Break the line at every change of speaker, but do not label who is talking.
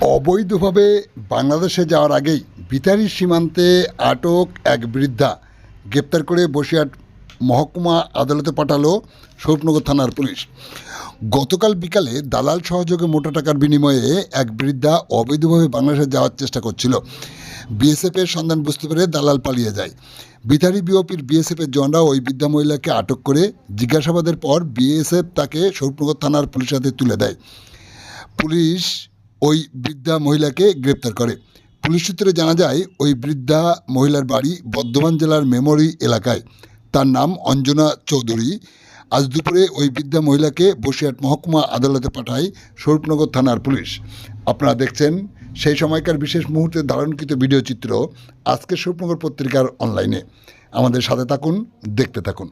অবৈধভাবে বাংলাদেশে যাওয়ার আগেই বিতারি সীমান্তে আটক এক বৃদ্ধা গ্রেপ্তার করে বসিরহাট মহকুমা আদালতে পাঠালো স্বরূপনগর থানার পুলিশ। গতকাল বিকালে দালাল সহযোগে মোটা টাকার বিনিময়ে এক বৃদ্ধা অবৈধভাবে বাংলাদেশে যাওয়ার চেষ্টা করছিল। বিএসএফের সন্ধান বুঝতে পেরে দালাল পালিয়ে যায়। বিতারি বিওপির বিএসএফের জওয়ানরা ওই বৃদ্ধা মহিলাকে আটক করে জিজ্ঞাসাবাদের পর বিএসএফ তাকে স্বরূপনগর থানার পুলিশের হাতে তুলে দেয়। পুলিশ ওই বৃদ্ধা মহিলাকে গ্রেপ্তার করে। পুলিশ সূত্রে জানা যায়, ওই বৃদ্ধা মহিলার বাড়ি বর্ধমান জেলার মেমরি এলাকায়। তার নাম অঞ্জনা চৌধুরী। আজ দুপুরে ওই বৃদ্ধা মহিলাকে বসিরহাট মহকুমা আদালতে পাঠায় স্বরূপনগর থানার পুলিশ। আপনারা দেখছেন সেই সময়কার বিশেষ মুহূর্তে ধারণকৃত ভিডিও চিত্র আজকের স্বরূপনগর পত্রিকার অনলাইনে। আমাদের সাথে থাকুন, দেখতে থাকুন।